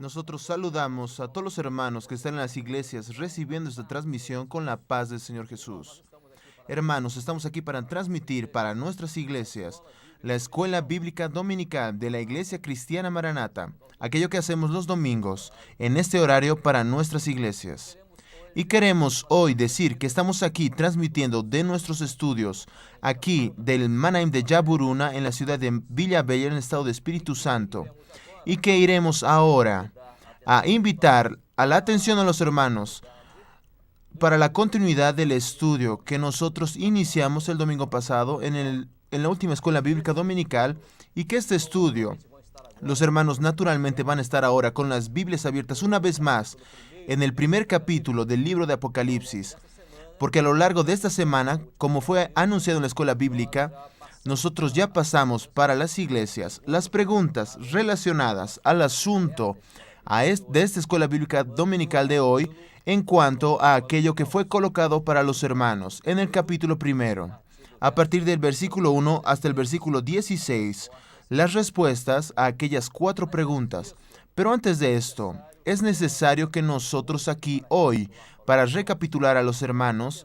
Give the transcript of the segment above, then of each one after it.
Nosotros saludamos a todos los hermanos que están en las iglesias recibiendo esta transmisión con la paz del Señor Jesús. Hermanos, estamos aquí para transmitir para nuestras iglesias la escuela bíblica dominical de la Iglesia Cristiana Maranata, aquello que hacemos los domingos en este horario para nuestras iglesias. Y queremos hoy decir que estamos aquí transmitiendo de nuestros estudios, aquí del Manaim de Yaburuna, en la ciudad de Villabella, en el estado de Espíritu Santo, y que iremos ahora a invitar a la atención a los hermanos para la continuidad del estudio que nosotros iniciamos el domingo pasado en la última escuela bíblica dominical, y que este estudio, los hermanos naturalmente van a estar ahora con las Biblias abiertas una vez más en el primer capítulo del libro de Apocalipsis, porque a lo largo de esta semana, como fue anunciado en la escuela bíblica, nosotros ya pasamos para las iglesias las preguntas relacionadas al asunto de esta escuela bíblica dominical de hoy en cuanto a aquello que fue colocado para los hermanos en el capítulo primero. A partir del versículo 1 hasta el versículo 16, las respuestas a aquellas 4 preguntas. Pero antes de esto, es necesario que nosotros aquí hoy, para recapitular a los hermanos,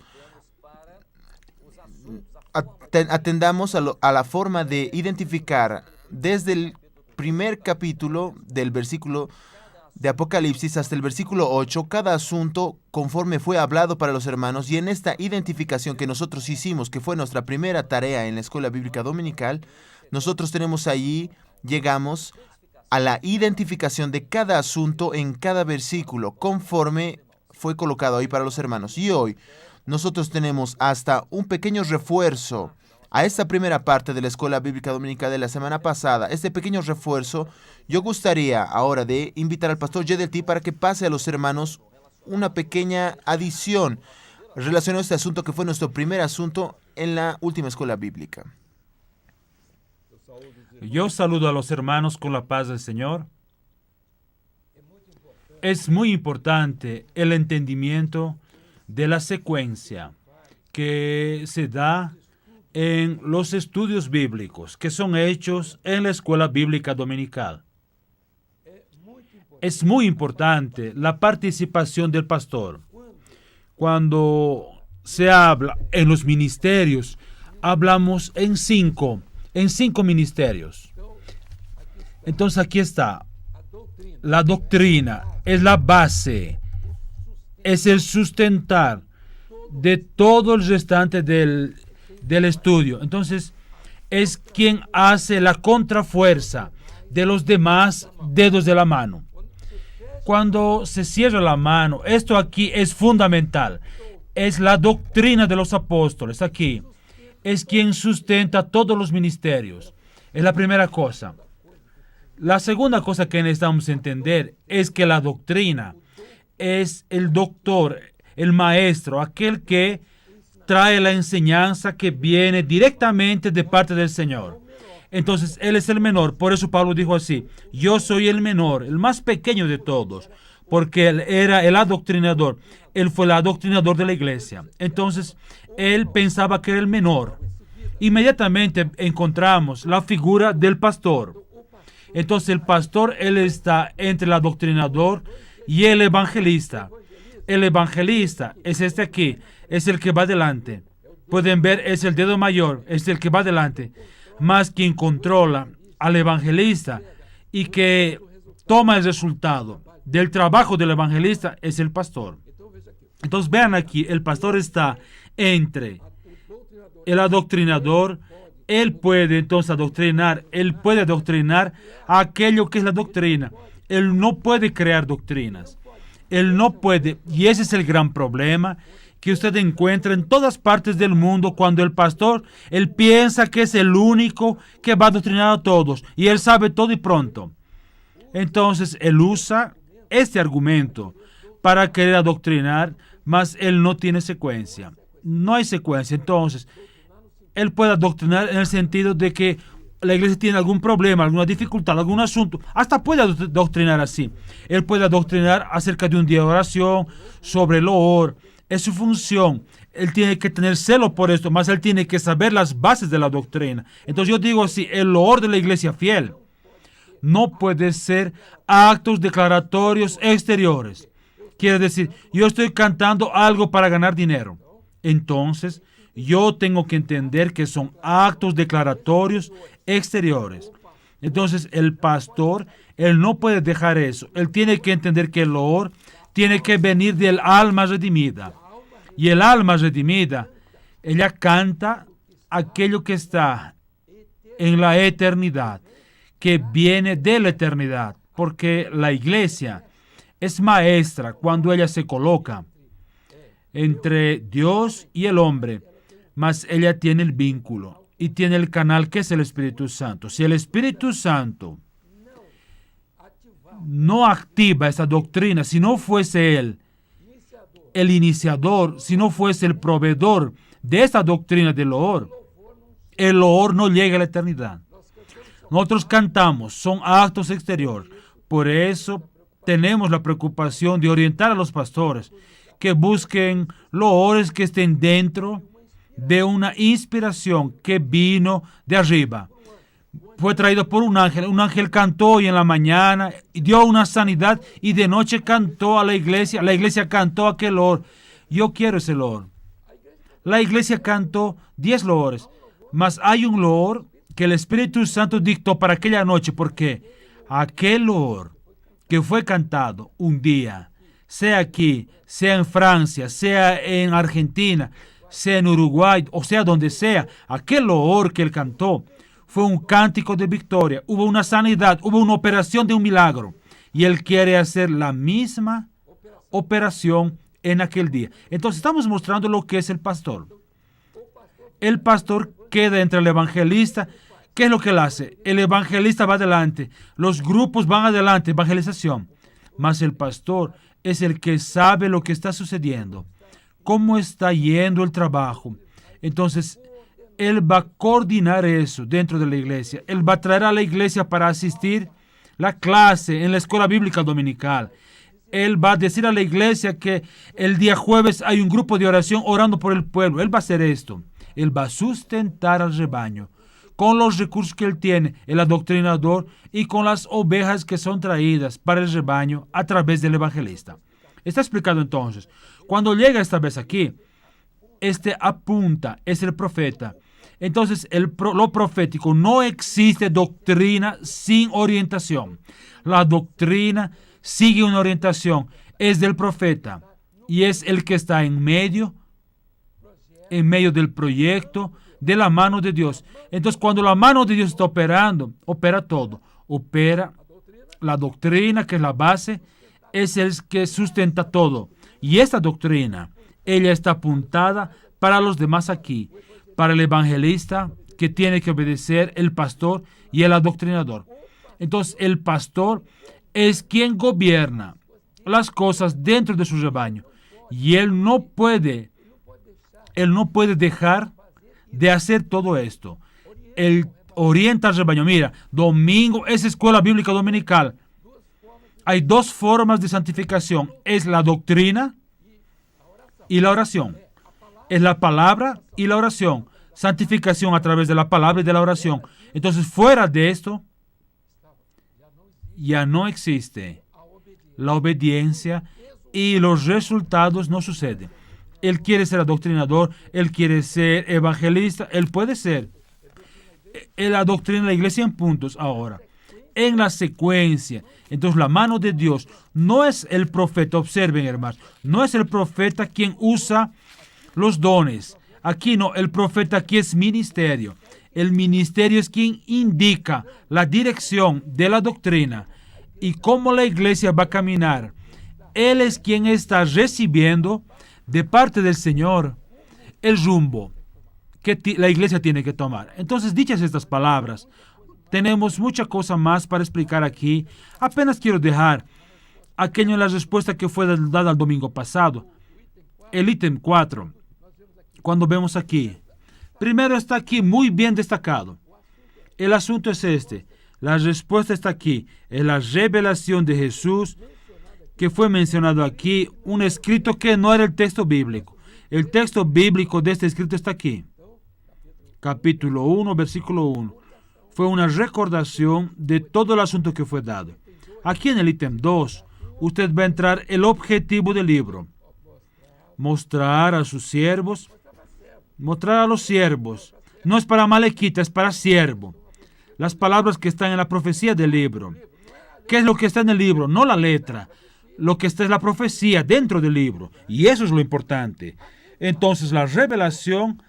atendamos a la forma de identificar desde el primer capítulo del versículo de Apocalipsis hasta el versículo 8, cada asunto conforme fue hablado para los hermanos, y en esta identificación que nosotros hicimos, que fue nuestra primera tarea en la escuela bíblica dominical, nosotros tenemos allí, llegamos a la identificación de cada asunto en cada versículo, conforme fue colocado ahí para los hermanos. Y hoy nosotros tenemos hasta un pequeño refuerzo a esta primera parte de la escuela bíblica dominical de la semana pasada. Este pequeño refuerzo, yo gustaría ahora de invitar al pastor Yedelti para que pase a los hermanos una pequeña adición relacionada a este asunto que fue nuestro primer asunto en la última escuela bíblica. Yo saludo a los hermanos con la paz del Señor. Es muy importante el entendimiento de la secuencia que se da en los estudios bíblicos que son hechos en la escuela bíblica dominical. Es muy importante la participación del pastor. Cuando se habla en los ministerios, hablamos en cinco ministerios. Entonces aquí está. La doctrina es la base, es el sustentar de todo el restante del estudio. Entonces es quien hace la contrafuerza de los demás dedos de la mano. Cuando se cierra la mano, esto aquí es fundamental. Es la doctrina de los apóstoles aquí. Es quien sustenta todos los ministerios. Es la primera cosa. La segunda cosa que necesitamos entender es que la doctrina es el doctor, el maestro, aquel que trae la enseñanza que viene directamente de parte del Señor. Entonces, Él es el menor. Por eso Pablo dijo así: yo soy el menor, el más pequeño de todos, porque Él era el adoctrinador. Él fue el adoctrinador de la iglesia. Entonces, Él pensaba que era el menor. Inmediatamente encontramos la figura del pastor. Entonces, el pastor, él está entre el adoctrinador y el evangelista. El evangelista es este aquí, es el que va adelante. Pueden ver, es el dedo mayor, es el que va adelante. Más quien controla al evangelista y que toma el resultado del trabajo del evangelista es el pastor. Entonces vean aquí, el pastor está entre el adoctrinador. Él puede entonces adoctrinar, él puede adoctrinar a aquello que es la doctrina. Él no puede crear doctrinas. Él no puede, y ese es el gran problema que usted encuentra en todas partes del mundo cuando el pastor, él piensa que es el único que va a adoctrinar a todos y él sabe todo y pronto. Entonces él usa este argumento para querer adoctrinar, mas él no tiene secuencia. No hay secuencia. Entonces, él puede adoctrinar en el sentido de que la iglesia tiene algún problema, alguna dificultad, algún asunto. Hasta puede adoctrinar así. Él puede adoctrinar acerca de un día de oración, sobre el loor. Es su función. Él tiene que tener celo por esto, más él tiene que saber las bases de la doctrina. Entonces yo digo así, el loor de la iglesia fiel no puede ser actos declaratorios exteriores. Quiere decir, yo estoy cantando algo para ganar dinero. Entonces, yo tengo que entender que son actos declaratorios exteriores. Entonces, el pastor, él no puede dejar eso. Él tiene que entender que el loor tiene que venir del alma redimida. Y el alma redimida, ella canta aquello que está en la eternidad, que viene de la eternidad, porque la iglesia es maestra cuando ella se coloca entre Dios y el hombre, mas ella tiene el vínculo y tiene el canal que es el Espíritu Santo. Si el Espíritu Santo no activa esa doctrina, si no fuese Él el iniciador, si no fuese el proveedor de esta doctrina del loor, el loor no llega a la eternidad. Nosotros cantamos, son actos exteriores. Por eso tenemos la preocupación de orientar a los pastores que busquen loores que estén dentro de una inspiración que vino de arriba. Fue traído por un ángel cantó hoy en la mañana, dio una sanidad y de noche cantó a la iglesia cantó aquel loor. Yo quiero ese loor. La iglesia cantó 10 loores, mas hay un loor que el Espíritu Santo dictó para aquella noche, porque aquel loor que fue cantado un día, sea aquí, sea en Francia, sea en Argentina, sea en Uruguay, o sea donde sea, aquel loor que él cantó fue un cántico de victoria, hubo una sanidad, hubo una operación de un milagro, y él quiere hacer la misma operación en aquel día. Entonces estamos mostrando lo que es el pastor. El pastor queda entre el evangelista. ¿Qué es lo que él hace? El evangelista va adelante, los grupos van adelante, evangelización. Mas el pastor es el que sabe lo que está sucediendo, cómo está yendo el trabajo. Entonces, él va a coordinar eso dentro de la iglesia. Él va a traer a la iglesia para asistir la clase en la escuela bíblica dominical. Él va a decir a la iglesia que el día jueves hay un grupo de oración orando por el pueblo. Él va a hacer esto. Él va a sustentar al rebaño con los recursos que él tiene, el adoctrinador, y con las ovejas que son traídas para el rebaño a través del evangelista. Está explicado entonces. Cuando llega esta vez aquí, apunta, es el profeta. Entonces, lo profético, no existe doctrina sin orientación. La doctrina sigue una orientación, es del profeta y es el que está en medio del proyecto, de la mano de Dios. Entonces, cuando la mano de Dios está operando, opera todo. Opera la doctrina, que es la base, es el que sustenta todo. Y esta doctrina, ella está apuntada para los demás aquí, para el evangelista que tiene que obedecer, el pastor y el adoctrinador. Entonces, el pastor es quien gobierna las cosas dentro de su rebaño. Y él no puede dejar de hacer todo esto. Él orienta al rebaño. Mira, domingo es escuela bíblica dominical. Hay 2 formas de santificación. Es la doctrina y la oración. Es la palabra y la oración. Santificación a través de la palabra y de la oración. Entonces, fuera de esto, ya no existe la obediencia y los resultados no suceden. Él quiere ser adoctrinador, él quiere ser evangelista, él puede ser. Él adoctrina la iglesia en puntos ahora. En la secuencia, entonces la mano de Dios no es el profeta, observen hermanos, no es el profeta quien usa los dones. Aquí no, el profeta aquí es ministerio. El ministerio es quien indica la dirección de la doctrina y cómo la iglesia va a caminar. Él es quien está recibiendo de parte del Señor el rumbo que la iglesia tiene que tomar. Entonces, dichas estas palabras, tenemos mucha cosa más para explicar aquí. Apenas quiero dejar aquello en la respuesta que fue dada el domingo pasado. El ítem 4. Cuando vemos aquí, primero está aquí muy bien destacado. El asunto es este. La respuesta está aquí. Es la revelación de Jesús que fue mencionado aquí, un escrito que no era el texto bíblico. El texto bíblico de este escrito está aquí. Capítulo 1, versículo 1. fue una recordación de todo el asunto que fue dado. Aquí en el ítem 2, usted va a entrar el objetivo del libro. Mostrar a los siervos. No es para Malequita, es para siervo. Las palabras que están en la profecía del libro. ¿Qué es lo que está en el libro? No la letra. Lo que está es la profecía dentro del libro. Y eso es lo importante. Entonces, la revelación,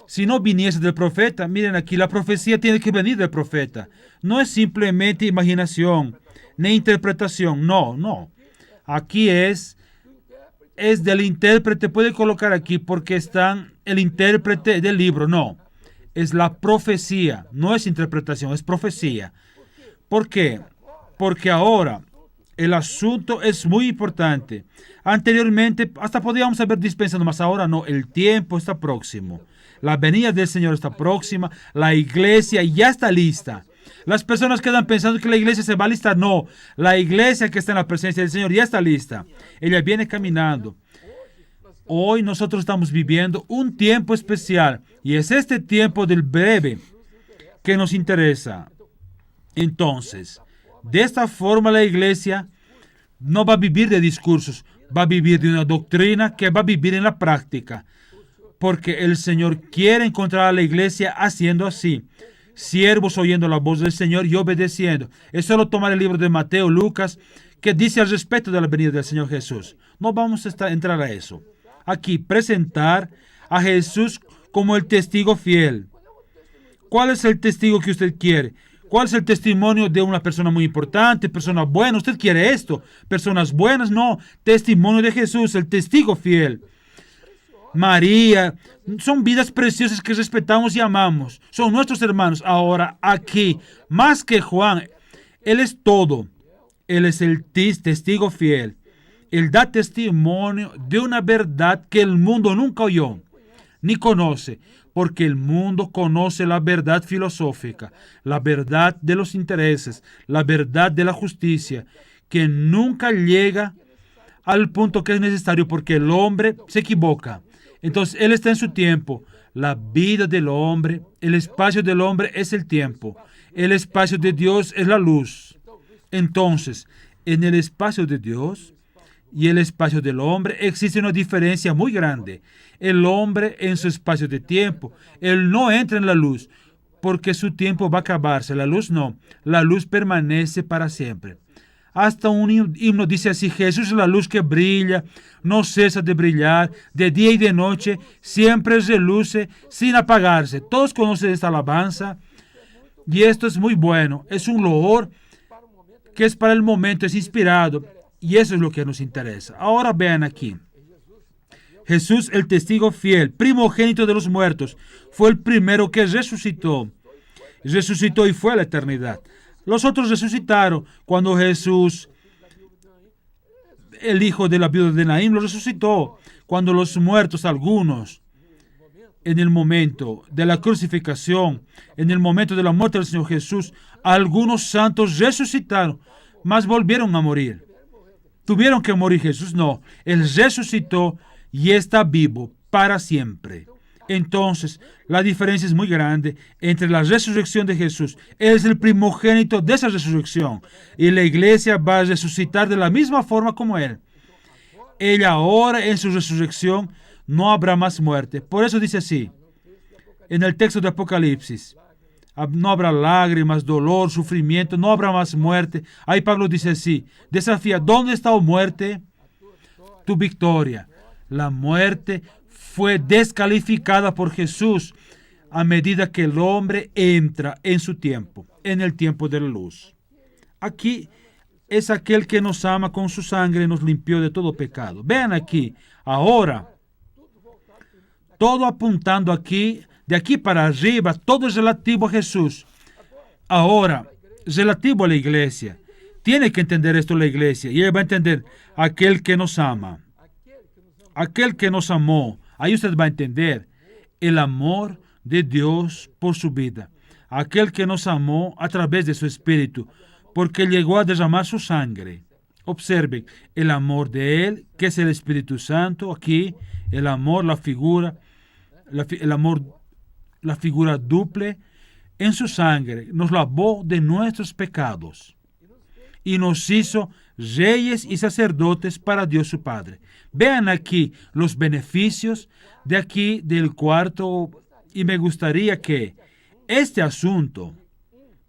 si no viniese del profeta, miren aquí, la profecía tiene que venir del profeta. No es simplemente imaginación, ni interpretación. No. Aquí es del intérprete. Puede colocar aquí porque está el intérprete del libro. No. Es la profecía. No es interpretación, es profecía. ¿Por qué? Porque ahora el asunto es muy importante. Anteriormente hasta podíamos haber dispensado, mas ahora no. El tiempo está próximo. La venida del Señor está próxima. La iglesia ya está lista. Las personas quedan pensando que la iglesia se va a listar. No, la iglesia que está en la presencia del Señor ya está lista. Ella viene caminando. Hoy nosotros estamos viviendo un tiempo especial. Y es este tiempo del breve que nos interesa. Entonces, de esta forma la iglesia no va a vivir de discursos. Va a vivir de una doctrina que va a vivir en la práctica. Porque el Señor quiere encontrar a la iglesia haciendo así. Siervos oyendo la voz del Señor y obedeciendo. Es solo tomar el libro de Mateo, Lucas, que dice al respecto de la venida del Señor Jesús. No vamos a entrar a eso. Aquí, presentar a Jesús como el testigo fiel. ¿Cuál es el testigo que usted quiere? ¿Cuál es el testimonio de una persona muy importante, persona buena? ¿Usted quiere esto? ¿Personas buenas? No. Testimonio de Jesús, el testigo fiel. María, son vidas preciosas que respetamos y amamos. Son nuestros hermanos. Ahora, aquí, más que Juan, Él es todo. Él es el testigo fiel. Él da testimonio de una verdad que el mundo nunca oyó, ni conoce, porque el mundo conoce la verdad filosófica, la verdad de los intereses, la verdad de la justicia, que nunca llega al punto que es necesario porque el hombre se equivoca. Entonces, Él está en su tiempo. La vida del hombre, el espacio del hombre es el tiempo. El espacio de Dios es la luz. Entonces, en el espacio de Dios y el espacio del hombre existe una diferencia muy grande. El hombre en su espacio de tiempo, él no entra en la luz porque su tiempo va a acabarse. La luz no. La luz permanece para siempre. Hasta un himno dice así: Jesús es la luz que brilla, no cesa de brillar, de día y de noche, siempre reluce sin apagarse. Todos conocen esta alabanza y esto es muy bueno. Es un loor que es para el momento, es inspirado y eso es lo que nos interesa. Ahora vean aquí. Jesús, el testigo fiel, primogénito de los muertos, fue el primero que resucitó. Resucitó y fue a la eternidad. Los otros resucitaron cuando Jesús, el hijo de la viuda de Naín, lo resucitó. Cuando los muertos, algunos, en el momento de la crucificación, en el momento de la muerte del Señor Jesús, algunos santos resucitaron, mas volvieron a morir. ¿Tuvieron que morir Jesús? No. Él resucitó y está vivo para siempre. Entonces, la diferencia es muy grande entre la resurrección de Jesús. Él es el primogénito de esa resurrección. Y la iglesia va a resucitar de la misma forma como Él. Él ahora en su resurrección no habrá más muerte. Por eso dice así, en el texto de Apocalipsis: no habrá lágrimas, dolor, sufrimiento, no habrá más muerte. Ahí Pablo dice así, desafía: ¿dónde está, oh muerte, tu victoria? La muerte fue descalificada por Jesús a medida que el hombre entra en su tiempo, en el tiempo de la luz. Aquí es aquel que nos ama con su sangre y nos limpió de todo pecado. Vean aquí, ahora, todo apuntando aquí, de aquí para arriba, todo es relativo a Jesús. Ahora, relativo a la iglesia. Tiene que entender esto la iglesia y ella va a entender: aquel que nos ama, aquel que nos amó. Ahí usted va a entender el amor de Dios por su vida. Aquel que nos amó a través de su espíritu, porque llegó a derramar su sangre. Observen el amor de Él, que es el Espíritu Santo. Aquí, el amor, la figura, el amor, la figura duple, en su sangre nos lavó de nuestros pecados y nos hizo reyes y sacerdotes para Dios su Padre. Vean aquí los beneficios de aquí del cuarto, y me gustaría que este asunto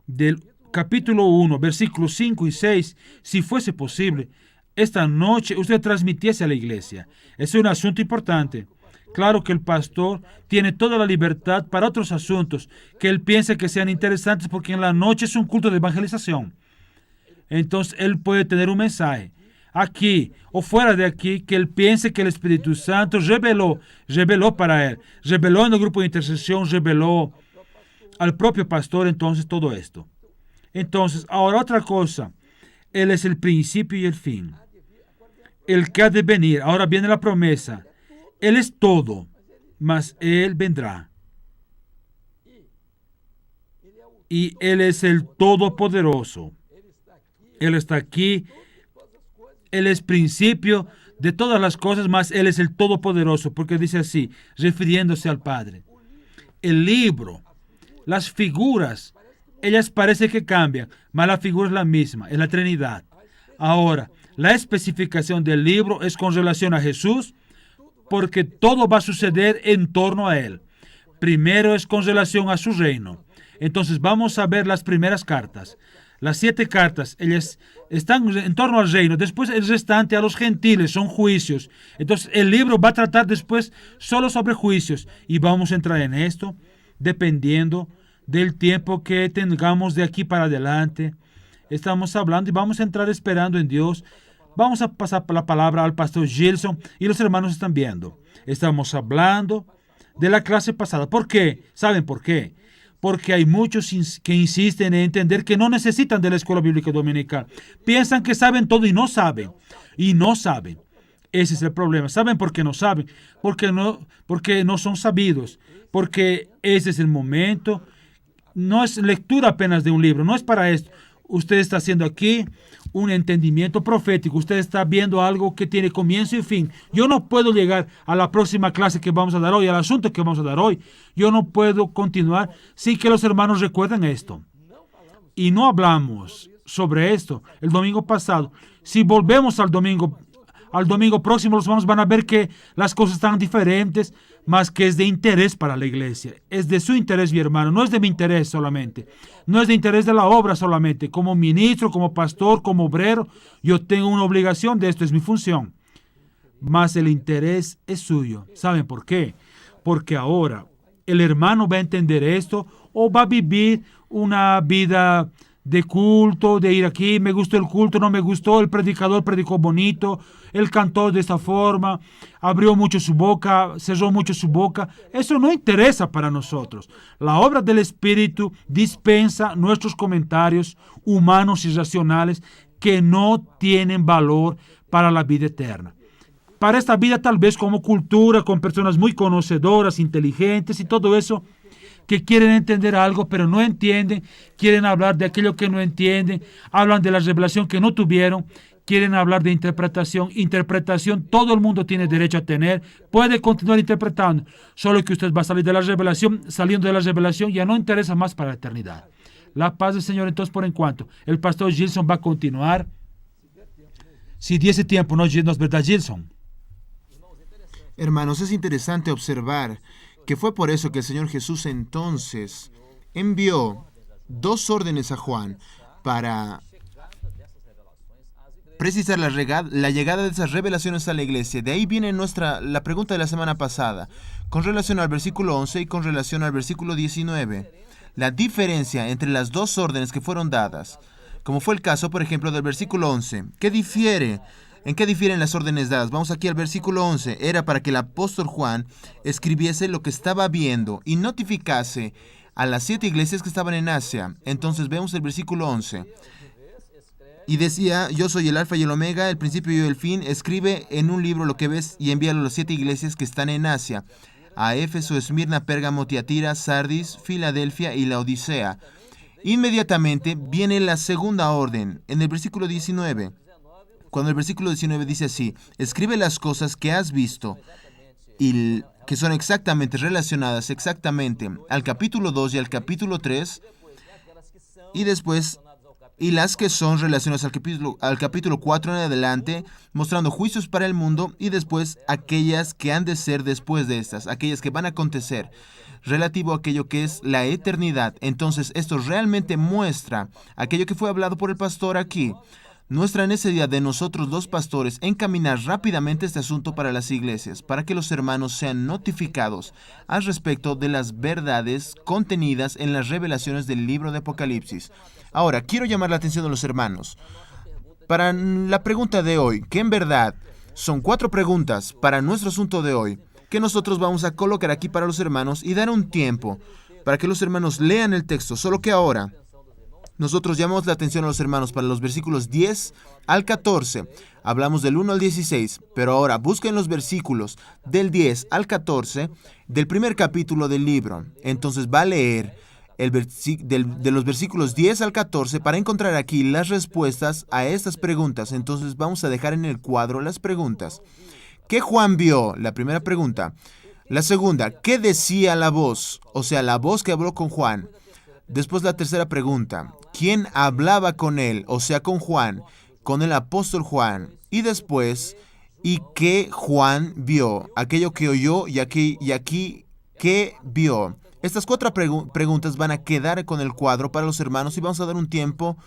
del capítulo 1, versículos 5 y 6, si fuese posible, esta noche usted transmitiese a la iglesia. Es un asunto importante. Claro que el pastor tiene toda la libertad para otros asuntos que él piense que sean interesantes, porque en la noche es un culto de evangelización. Entonces él puede tener un mensaje aquí o fuera de aquí que él piense que el Espíritu Santo reveló para él, reveló en el grupo de intercesión, reveló al propio pastor. Entonces todo esto. Entonces, ahora otra cosa, él es el principio y el fin, el que ha de venir. Ahora viene la promesa. Él es todo, mas Él vendrá. Y Él es el Todopoderoso. Él está aquí. Él es principio de todas las cosas, mas Él es el Todopoderoso, porque dice así, refiriéndose al Padre. El libro, las figuras, ellas parece que cambian, mas la figura es la misma, es la Trinidad. Ahora, la especificación del libro es con relación a Jesús, porque todo va a suceder en torno a Él. Primero es con relación a su reino. Entonces vamos a ver las primeras cartas. Las 7 cartas, ellas están en torno al reino. Después el restante a los gentiles, son juicios. Entonces el libro va a tratar después solo sobre juicios. Y vamos a entrar en esto dependiendo del tiempo que tengamos de aquí para adelante. Estamos hablando y vamos a entrar esperando en Dios. Vamos a pasar la palabra al pastor Gilson y los hermanos están viendo. Estamos hablando de la clase pasada. ¿Por qué? ¿Saben por qué? Porque hay muchos que insisten en entender que no necesitan de la escuela bíblica dominical. Piensan que saben todo y no saben. Y no saben. Ese es el problema. ¿Saben por qué no saben? Porque no son sabidos. Porque ese es el momento. No es lectura apenas de un libro. No es para esto. Usted está haciendo aquí un entendimiento profético. Usted está viendo algo que tiene comienzo y fin. Yo no puedo llegar a la próxima clase que vamos a dar hoy, al asunto que vamos a dar hoy. Yo no puedo continuar sin que los hermanos recuerden esto. Y no hablamos sobre esto el domingo pasado. Si volvemos al domingo próximo, los hermanos van a ver que las cosas están diferentes, más que es de interés para la iglesia. Es de su interés, mi hermano. No es de mi interés solamente. No es de interés de la obra solamente. Como ministro, como pastor, como obrero, yo tengo una obligación de esto. Es mi función. Más el interés es suyo. ¿Saben por qué? Porque ahora el hermano va a entender esto o va a vivir una vida de culto, de ir aquí, me gustó el culto, no me gustó, el predicador predicó bonito, él cantó de esta forma, abrió mucho su boca, cerró mucho su boca. Eso no interesa para nosotros. La obra del Espíritu dispensa nuestros comentarios humanos y racionales que no tienen valor para la vida eterna. Para esta vida tal vez como cultura, con personas muy conocedoras, inteligentes y todo eso, que quieren entender algo, pero no entienden, quieren hablar de aquello que no entienden, hablan de la revelación que no tuvieron, quieren hablar de interpretación, todo el mundo tiene derecho a tener, puede continuar interpretando, solo que usted va a salir de la revelación, saliendo de la revelación ya no interesa más para la eternidad. La paz del Señor. Entonces, por en cuanto, el pastor Gilson va a continuar, si diese tiempo, ¿no es verdad, Gilson? Hermanos, es interesante observar que fue por eso que el Señor Jesús entonces envió 2 órdenes a Juan para precisar la llegada de esas revelaciones a la iglesia. De ahí viene la pregunta de la semana pasada, con relación al versículo 11 y con relación al versículo 19. La diferencia entre las 2 órdenes que fueron dadas, como fue el caso, por ejemplo, del versículo 11. ¿Qué difiere? ¿En qué difieren las órdenes dadas? Vamos aquí al versículo 11. Era para que el apóstol Juan escribiese lo que estaba viendo y notificase a las 7 iglesias que estaban en Asia. Entonces vemos el versículo 11. Y decía, yo soy el alfa y el omega, el principio y el fin. Escribe en un libro lo que ves y envíalo a las 7 iglesias que están en Asia. A Éfeso, Esmirna, Pérgamo, Tiatira, Sardis, Filadelfia y Laodicea. Inmediatamente viene la segunda orden en el versículo 19. Cuando el versículo 19 dice así, escribe las cosas que has visto que son exactamente relacionadas exactamente al capítulo 2 y al capítulo 3, y después y las que son relacionadas al capítulo 4 en adelante, mostrando juicios para el mundo, y después aquellas que han de ser después de estas, aquellas que van a acontecer, relativo a aquello que es la eternidad. Entonces, esto realmente muestra aquello que fue hablado por el pastor aquí, nuestra necesidad de nosotros los pastores encaminar rápidamente este asunto para las iglesias, para que los hermanos sean notificados al respecto de las verdades contenidas en las revelaciones del libro de Apocalipsis. Ahora, quiero llamar la atención de los hermanos para la pregunta de hoy, que en verdad son 4 preguntas para nuestro asunto de hoy, que nosotros vamos a colocar aquí para los hermanos y dar un tiempo para que los hermanos lean el texto, solo que ahora nosotros llamamos la atención a los hermanos para los versículos 10 al 14. Hablamos del 1 al 16, pero ahora busquen los versículos del 10 al 14 del primer capítulo del libro. Entonces va a leer de los versículos 10 al 14 para encontrar aquí las respuestas a estas preguntas. Entonces vamos a dejar en el cuadro las preguntas. ¿Qué Juan vio? La primera pregunta. La segunda, ¿qué decía la voz? O sea, la voz que habló con Juan. Después la tercera pregunta, ¿quién hablaba con él? O sea, con Juan, con el apóstol Juan. Y después, ¿y qué Juan vio? Aquello que oyó y aquí, ¿qué vio? Estas 4 preguntas van a quedar con el cuadro para los hermanos y vamos a dar un tiempo.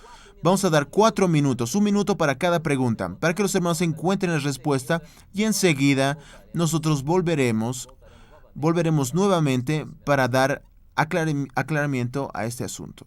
Vamos a dar 4 minutos, 1 minuto para cada pregunta, para que los hermanos encuentren la respuesta, y enseguida nosotros volveremos nuevamente para dar aclaramiento a este asunto.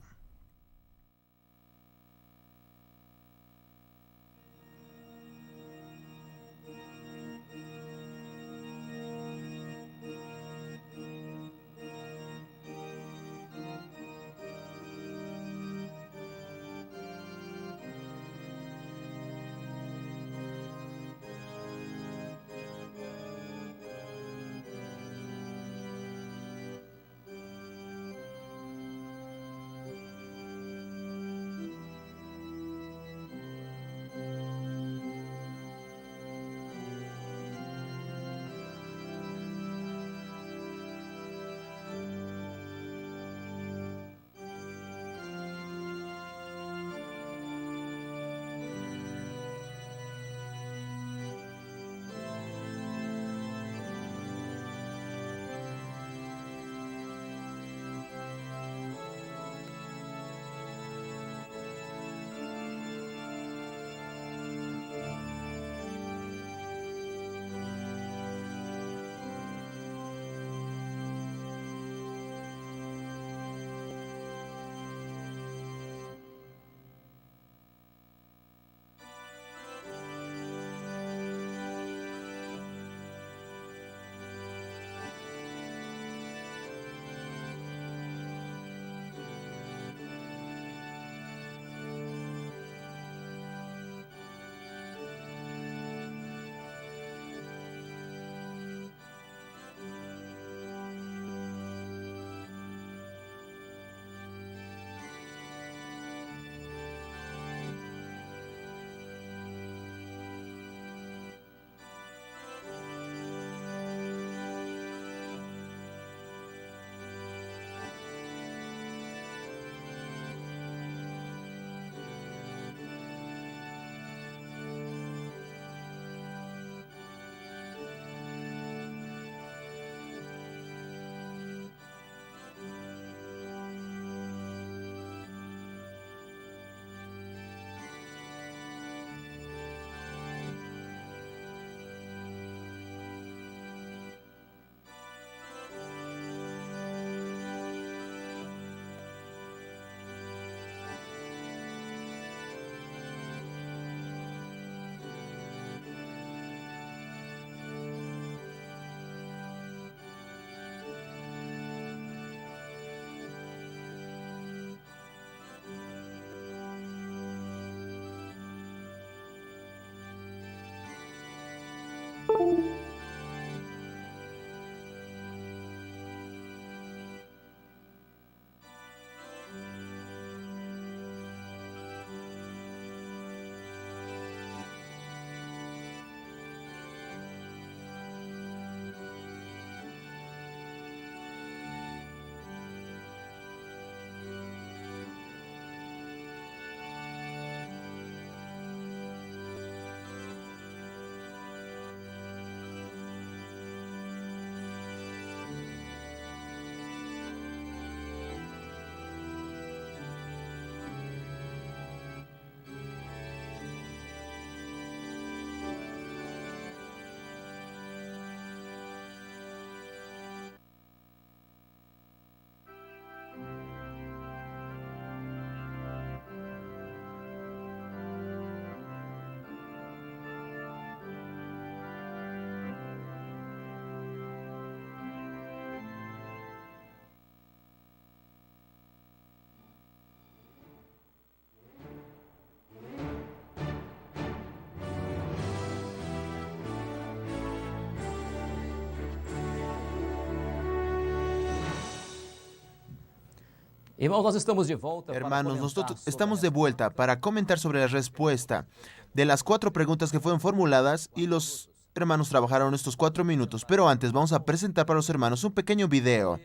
Irmãos, nós estamos de volta Hermanos, para nosotros comentar estamos sobre de vuelta para comentar sobre la respuesta de las 4 preguntas que fueron formuladas y los hermanos trabajaron estos 4 minutos. Pero antes vamos a presentar para los hermanos un pequeño video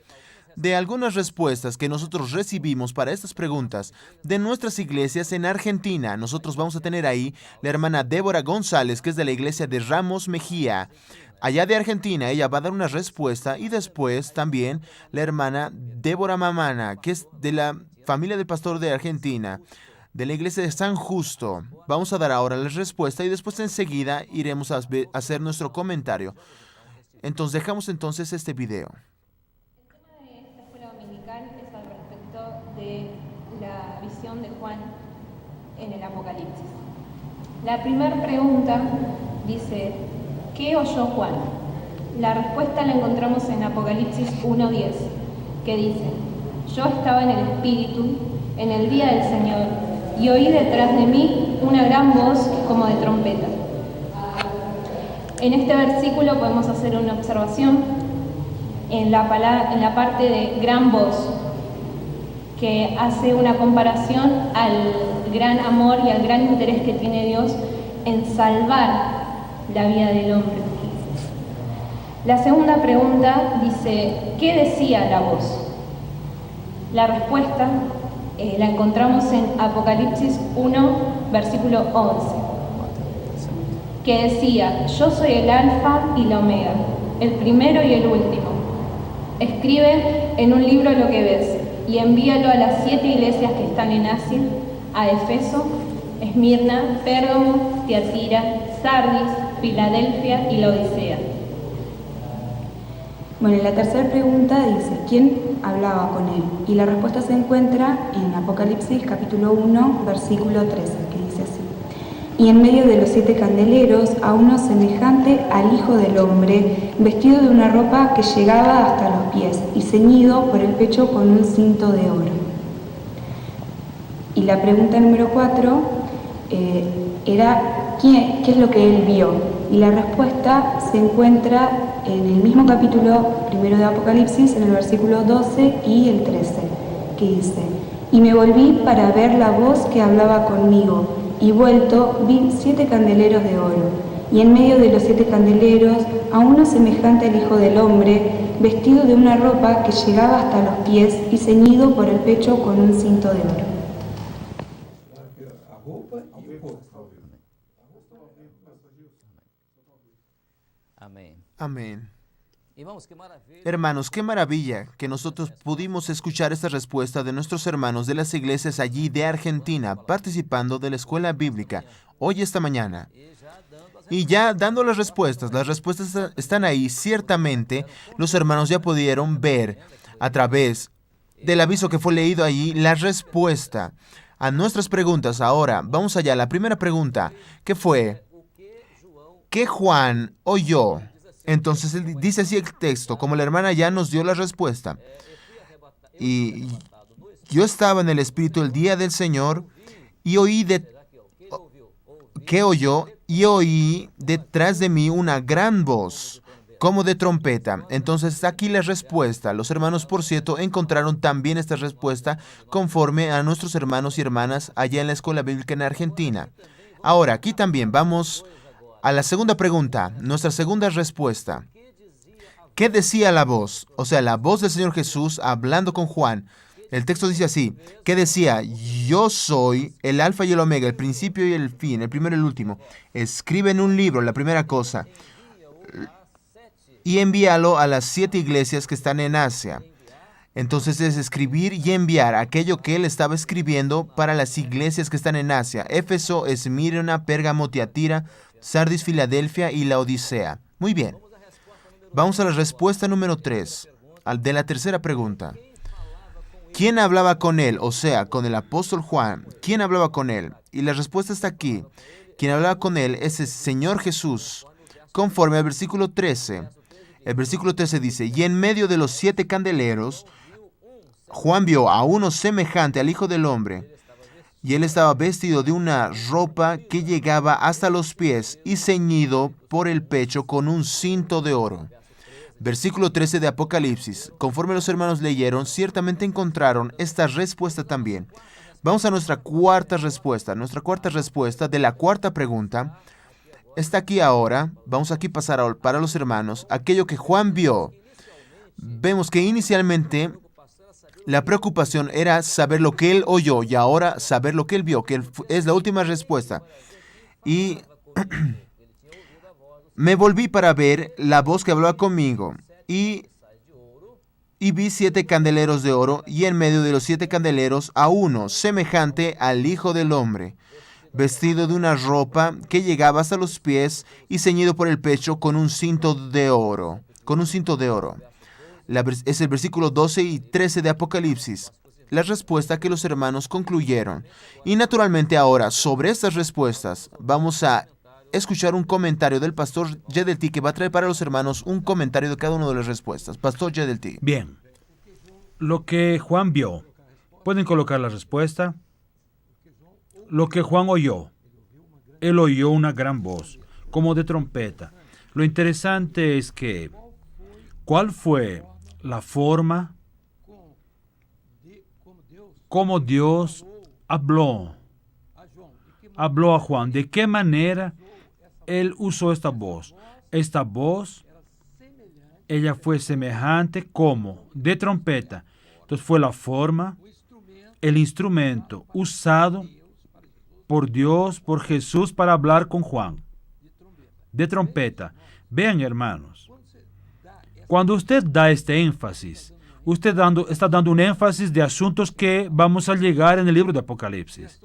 de algunas respuestas que nosotros recibimos para estas preguntas de nuestras iglesias en Argentina. Nosotros vamos a tener ahí la hermana Débora González, que es de la iglesia de Ramos Mejía, allá de Argentina. Ella va a dar una respuesta, y después también la hermana Débora Mamana, que es de la familia del pastor de Argentina, de la iglesia de San Justo. Vamos a dar ahora la respuesta y después enseguida iremos a hacer nuestro comentario. Entonces dejamos entonces este video. Esta escuela dominical es al respecto de la visión de Juan en el Apocalipsis. La primera pregunta dice, ¿qué oyó Juan? La respuesta la encontramos en Apocalipsis 1:10, que dice, yo estaba en el Espíritu en el día del Señor y oí detrás de mí una gran voz como de trompeta. En este versículo podemos hacer una observación en la parte de gran voz, que hace una comparación al gran amor y al gran interés que tiene Dios en salvar la vida del hombre. La segunda pregunta dice, ¿qué decía la voz? La respuesta la encontramos en Apocalipsis 1, versículo 11, que decía, yo soy el Alfa y la Omega, el primero y el último. Escribe en un libro lo que ves y envíalo a las 7 iglesias que están en Asia, a Efeso, Esmirna, Pérgamo, Tiatira, Sardis, Filadelfia y Laodicea. Bueno, la tercera pregunta dice, ¿quién hablaba con él? Y la respuesta se encuentra en Apocalipsis capítulo 1, versículo 13, que dice así. Y en medio de los 7 candeleros, a uno semejante al Hijo del Hombre, vestido de una ropa que llegaba hasta los pies y ceñido por el pecho con un cinto de oro. Y la pregunta número 4 era, ¿qué es lo que él vio? Y la respuesta se encuentra en el mismo capítulo primero de Apocalipsis, en el versículo 12 y el 13, que dice, y me volví para ver la voz que hablaba conmigo, y vuelto vi 7 candeleros de oro, y en medio de los 7 candeleros a uno semejante al Hijo del Hombre, vestido de una ropa que llegaba hasta los pies y ceñido por el pecho con un cinto de oro. Amém. Amén. Irmãos, que maravilha. Hermanos, qué maravilla que nosotros pudimos escuchar esta respuesta de nuestros hermanos de las iglesias allí de Argentina, participando de la escuela bíblica hoy esta mañana. Y ya dando las respuestas están ahí. Ciertamente, los hermanos ya pudieron ver a través del aviso que fue leído allí la respuesta a nuestras preguntas. Ahora, vamos allá. La primera pregunta, que fue, ¿qué Juan oyó? Entonces, dice así el texto, como la hermana ya nos dio la respuesta. Y yo estaba en el Espíritu el día del Señor y oí ¿qué oyó? Y oí detrás de mí una gran voz, como de trompeta. Entonces, aquí la respuesta. Los hermanos, por cierto, encontraron también esta respuesta conforme a nuestros hermanos y hermanas allá en la escuela bíblica en Argentina. Ahora, aquí también vamos a la segunda pregunta, nuestra segunda respuesta. ¿Qué decía la voz? O sea, la voz del Señor Jesús hablando con Juan. El texto dice así, ¿qué decía? Yo soy el Alfa y el Omega, el principio y el fin, el primero y el último. Escribe en un libro, la primera cosa, y envíalo a las 7 iglesias que están en Asia. Entonces es escribir y enviar aquello que él estaba escribiendo para las iglesias que están en Asia. Éfeso, Esmirna, Pérgamo, Tiatira, Sardis, Filadelfia y Laodicea. Muy bien. Vamos a la respuesta número 3, de la tercera pregunta. ¿Quién hablaba con él? O sea, con el apóstol Juan. ¿Quién hablaba con él? Y la respuesta está aquí. Quien hablaba con él es el Señor Jesús, conforme al versículo 13. El versículo 13 dice, y en medio de los 7 candeleros, Juan vio a uno semejante al Hijo del Hombre, y él estaba vestido de una ropa que llegaba hasta los pies y ceñido por el pecho con un cinto de oro. Versículo 13 de Apocalipsis. Conforme los hermanos leyeron, ciertamente encontraron esta respuesta también. Vamos a nuestra cuarta respuesta. Nuestra cuarta respuesta de la cuarta pregunta está aquí ahora. Vamos aquí a pasar para los hermanos aquello que Juan vio. Vemos que inicialmente la preocupación era saber lo que él oyó y ahora saber lo que él vio, que es la última respuesta. Y me volví para ver la voz que hablaba conmigo y vi 7 candeleros de oro y en medio de los 7 candeleros a uno semejante al Hijo del Hombre, vestido de una ropa que llegaba hasta los pies y ceñido por el pecho con un cinto de oro. Con un cinto de oro. Es el versículo 12 y 13 de Apocalipsis. La respuesta que los hermanos concluyeron. Y naturalmente ahora, sobre estas respuestas, vamos a escuchar un comentario del pastor Yedelti que va a traer para los hermanos un comentario de cada una de las respuestas. Pastor Yedelti. Bien. Lo que Juan vio. ¿Pueden colocar la respuesta? Lo que Juan oyó. Él oyó una gran voz, como de trompeta. Lo interesante es que, ¿cuál fue la forma como Dios habló a Juan? ¿De qué manera él usó esta voz? Esta voz, ella fue semejante como de trompeta. Entonces fue la forma, el instrumento usado por Dios, por Jesús para hablar con Juan. De trompeta. Vean, hermanos, cuando usted da este énfasis, usted está dando un énfasis de asuntos que vamos a llegar en el libro de Apocalipsis,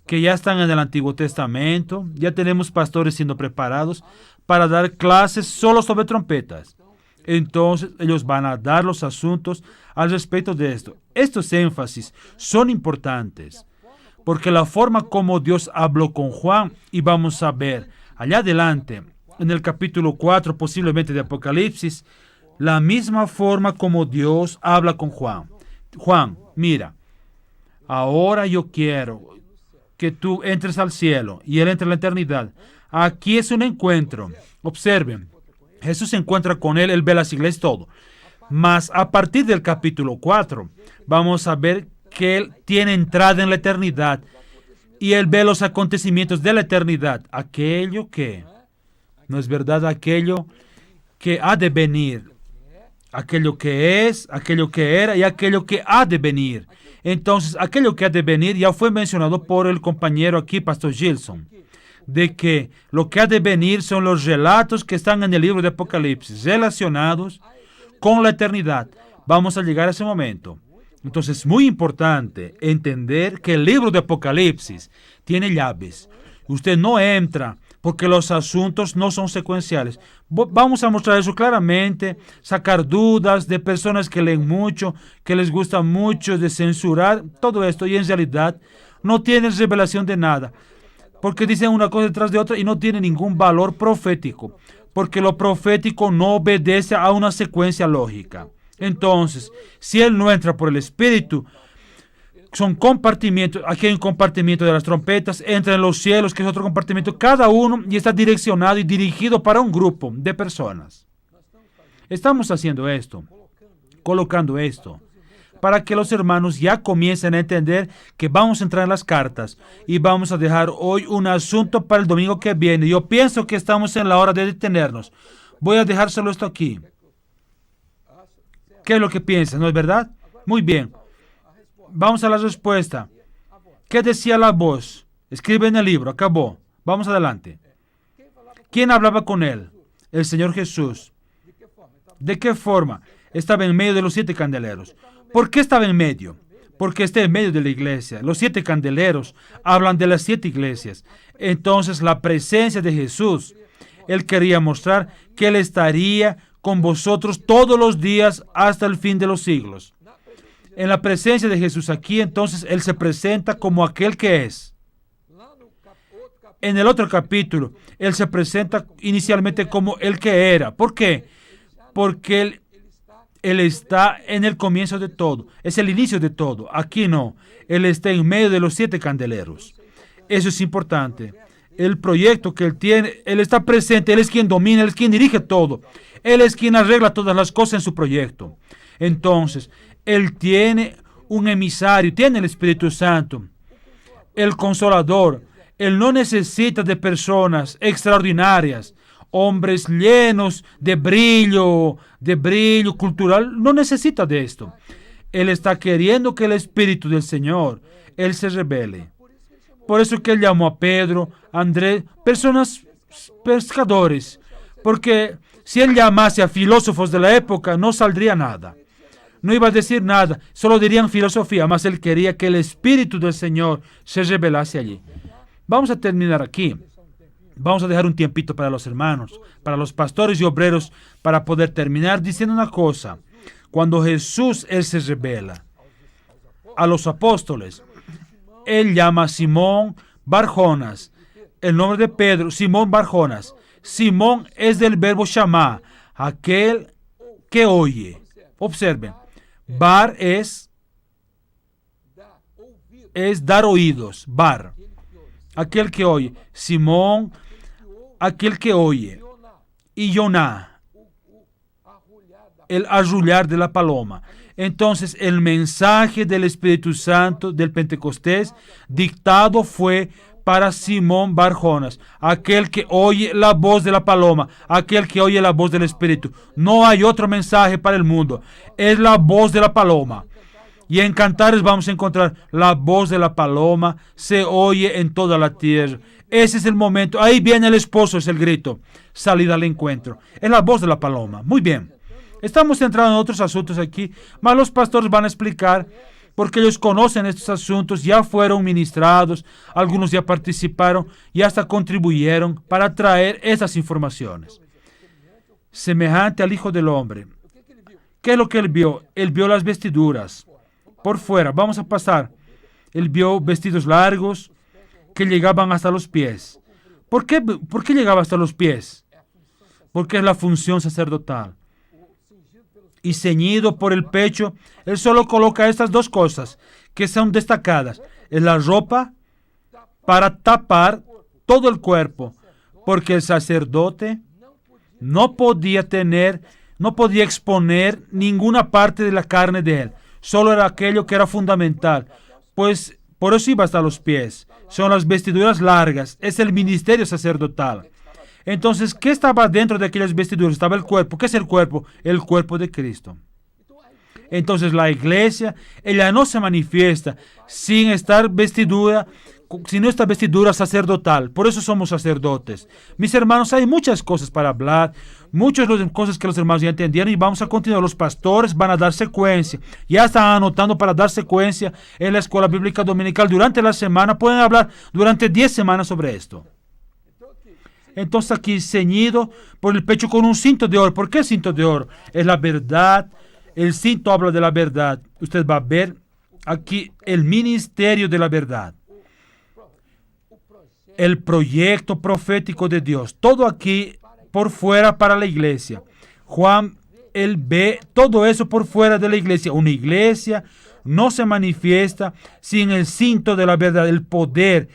que ya están en el Antiguo Testamento. Ya tenemos pastores siendo preparados para dar clases solo sobre trompetas. Entonces, ellos van a dar los asuntos al respecto de esto. Estos énfasis son importantes, porque la forma como Dios habló con Juan, y vamos a ver allá adelante, en el capítulo 4, posiblemente de Apocalipsis, la misma forma como Dios habla con Juan. Juan, mira, ahora yo quiero que tú entres al cielo y él entre a la eternidad. Aquí es un encuentro. Observen, Jesús se encuentra con él ve las iglesias, todo. Mas a partir del capítulo 4, vamos a ver que él tiene entrada en la eternidad y él ve los acontecimientos de la eternidad. Aquello que, no es verdad, aquello que ha de venir. Aquello que es, aquello que era y aquello que ha de venir. Entonces, aquello que ha de venir ya fue mencionado por el compañero aquí, Pastor Gilson, de que lo que ha de venir son los relatos que están en el libro de Apocalipsis, relacionados con la eternidad. Vamos a llegar a ese momento. Entonces, es muy importante entender que el libro de Apocalipsis tiene llaves. Usted no entra porque los asuntos no son secuenciales. Vamos a mostrar eso claramente, sacar dudas de personas que leen mucho, que les gusta mucho de censurar todo esto, y en realidad no tienen revelación de nada, porque dicen una cosa detrás de otra y no tienen ningún valor profético, porque lo profético no obedece a una secuencia lógica. Entonces, si él no entra por el Espíritu, son compartimientos. Aquí hay un compartimiento de las trompetas, entra en los cielos, que es otro compartimiento, cada uno, y está direccionado y dirigido para un grupo de personas. Estamos haciendo esto, colocando esto, para que los hermanos ya comiencen a entender que vamos a entrar en las cartas y vamos a dejar hoy un asunto para el domingo que viene. Yo pienso que estamos en la hora de detenernos. Voy a dejárselo esto aquí. ¿Qué es lo que piensan? ¿No es verdad? Muy bien. Vamos a la respuesta. ¿Qué decía la voz? Escribe en el libro. Acabó. Vamos adelante. ¿Quién hablaba con él? El Señor Jesús. ¿De qué forma? Estaba en medio de los 7 candeleros. ¿Por qué estaba en medio? Porque está en medio de la iglesia. Los 7 candeleros hablan de las 7 iglesias. Entonces, la presencia de Jesús, él quería mostrar que él estaría con vosotros todos los días hasta el fin de los siglos. En la presencia de Jesús aquí, entonces, él se presenta como aquel que es. En el otro capítulo, él se presenta inicialmente como el que era. ¿Por qué? Porque él está en el comienzo de todo. Es el inicio de todo. Aquí no. Él está en medio de los 7 candeleros. Eso es importante. el proyecto que Él tiene, Él está presente, Él es quien domina, Él es quien dirige todo. Él es quien arregla todas las cosas en su proyecto. Entonces, Él tiene un emisario, tiene el Espíritu Santo, el Consolador. Él no necesita de personas extraordinarias, hombres llenos de brillo cultural. No necesita de esto. Él está queriendo que el Espíritu del Señor, Él se revele. Por eso que Él llamó a Pedro, a Andrés, personas pescadores. Porque si Él llamase a filósofos de la época, no saldría nada. No iba a decir nada, solo dirían filosofía, mas Él quería que el Espíritu del Señor se revelase allí. Vamos a terminar aquí. Vamos a dejar un tiempito para los hermanos, para los pastores y obreros, para poder terminar diciendo una cosa. Cuando Jesús, Él se revela a los apóstoles, Él llama a Simón Barjonas. El nombre de Pedro, Simón Barjonas. Simón es del verbo shamá, aquel que oye. Observen, bar es dar oídos, bar, aquel que oye. Simón, aquel que oye. Y Yoná, el arrullar de la paloma. Entonces, el mensaje del Espíritu Santo del Pentecostés dictado fue para Simón Barjonas, aquel que oye la voz de la paloma, aquel que oye la voz del Espíritu. No hay otro mensaje para el mundo. Es la voz de la paloma. Y en Cantares vamos a encontrar la voz de la paloma se oye en toda la tierra. Ese es el momento. Ahí viene el esposo, es el grito. Salida al encuentro. Es la voz de la paloma. Muy bien. Estamos entrando en otros asuntos aquí, mas los pastores van a explicar porque ellos conocen estos asuntos, ya fueron ministrados, algunos ya participaron y hasta contribuyeron para traer esas informaciones. Semejante al Hijo del Hombre. ¿Qué es lo que Él vio? Él vio las vestiduras por fuera. Vamos a pasar. Él vio vestidos largos que llegaban hasta los pies. ¿Por qué llegaba hasta los pies? Porque es la función sacerdotal. Y ceñido por el pecho, Él solo coloca estas dos cosas que son destacadas. Es la ropa para tapar todo el cuerpo, porque el sacerdote no podía exponer ninguna parte de la carne de él. Solo era aquello que era fundamental, pues por eso iba hasta los pies. Son las vestiduras largas, es el ministerio sacerdotal. Entonces, ¿qué estaba dentro de aquellas vestiduras? Estaba el cuerpo. ¿Qué es el cuerpo? El cuerpo de Cristo. Entonces, la iglesia, ella no se manifiesta sin esta vestidura sacerdotal. Por eso somos sacerdotes. Mis hermanos, hay muchas cosas para hablar, muchas cosas que los hermanos ya entendieron y vamos a continuar. Los pastores van a dar secuencia. Ya están anotando para dar secuencia en la escuela bíblica dominical durante la semana. Pueden hablar durante 10 semanas sobre esto. Entonces aquí ceñido por el pecho con un cinto de oro. ¿Por qué el cinto de oro? Es la verdad. El cinto habla de la verdad. Usted va a ver aquí el ministerio de la verdad. El proyecto profético de Dios. Todo aquí por fuera para la iglesia. Juan, él ve todo eso por fuera de la iglesia. Una iglesia no se manifiesta sin el cinto de la verdad, el poder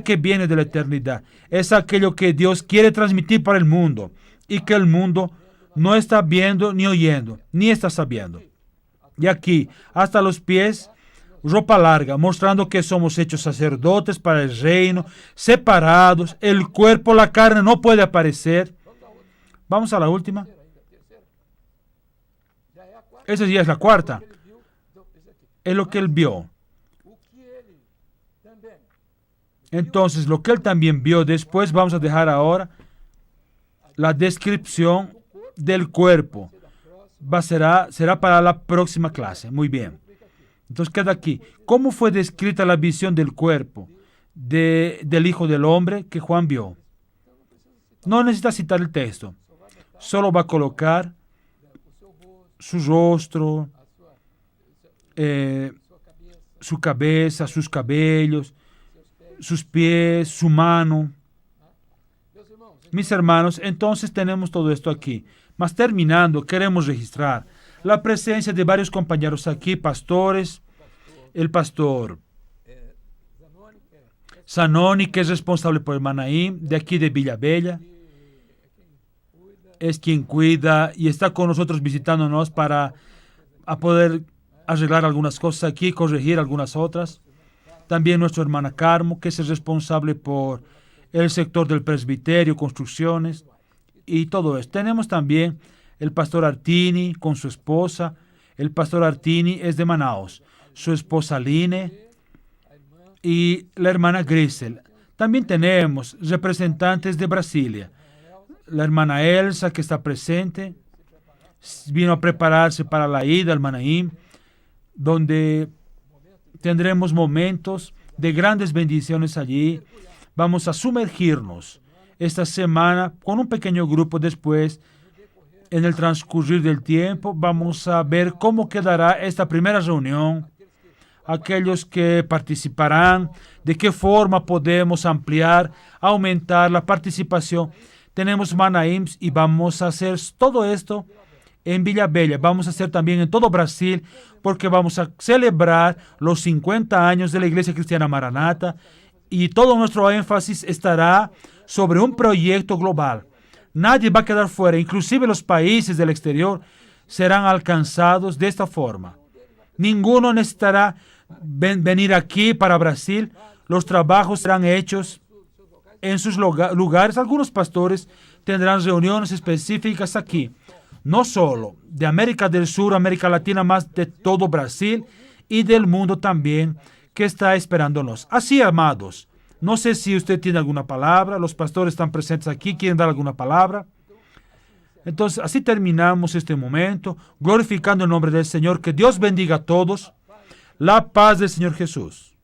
que viene de la eternidad. Es aquello que Dios quiere transmitir para el mundo y que el mundo no está viendo ni oyendo, ni está sabiendo. Y aquí, hasta los pies, ropa larga, mostrando que somos hechos sacerdotes para el reino, separados, el cuerpo, la carne no puede aparecer. Vamos a la última. Esa ya es la cuarta. Es lo que él vio. Entonces, lo que él también vio después, vamos a dejar ahora la descripción del cuerpo. Será para la próxima clase. Muy bien. Entonces, queda aquí. ¿Cómo fue descrita la visión del cuerpo del Hijo del Hombre que Juan vio? No necesita citar el texto. Solo va a colocar su rostro, su cabeza, sus cabellos, sus pies, su mano. Mis hermanos, entonces tenemos todo esto aquí. Mas terminando, queremos registrar la presencia de varios compañeros aquí, pastores, el pastor Sanoni, que es responsable por el Manaim, de aquí de Villabella. Es quien cuida y está con nosotros visitándonos para poder arreglar algunas cosas aquí, corregir algunas otras. También nuestra hermana Carmo, que es el responsable por el sector del presbiterio, construcciones y todo esto. Tenemos también el pastor Artini con su esposa. El pastor Artini es de Manaus. Su esposa Line y la hermana Grisel. También tenemos representantes de Brasilia. La hermana Elsa, que está presente, vino a prepararse para la ida al Manaim, donde tendremos momentos de grandes bendiciones allí. Vamos a sumergirnos esta semana con un pequeño grupo. Después, en el transcurrir del tiempo, vamos a ver cómo quedará esta primera reunión, aquellos que participarán, de qué forma podemos ampliar, aumentar la participación. Tenemos Manaims y vamos a hacer todo esto en Villabella. Vamos a hacer también en todo Brasil, porque vamos a celebrar los 50 años de la Iglesia Cristiana Maranata y todo nuestro énfasis estará sobre un proyecto global. Nadie va a quedar fuera, inclusive los países del exterior serán alcanzados de esta forma. Ninguno necesitará venir aquí para Brasil. Los trabajos serán hechos en sus lugares. Algunos pastores tendrán reuniones específicas aquí, no solo de América del Sur, América Latina, más de todo Brasil y del mundo también, que está esperándonos. Así, amados, no sé si usted tiene alguna palabra. Los pastores están presentes aquí, quieren dar alguna palabra. Entonces, así terminamos este momento, glorificando el nombre del Señor. Que Dios bendiga a todos. La paz del Señor Jesús.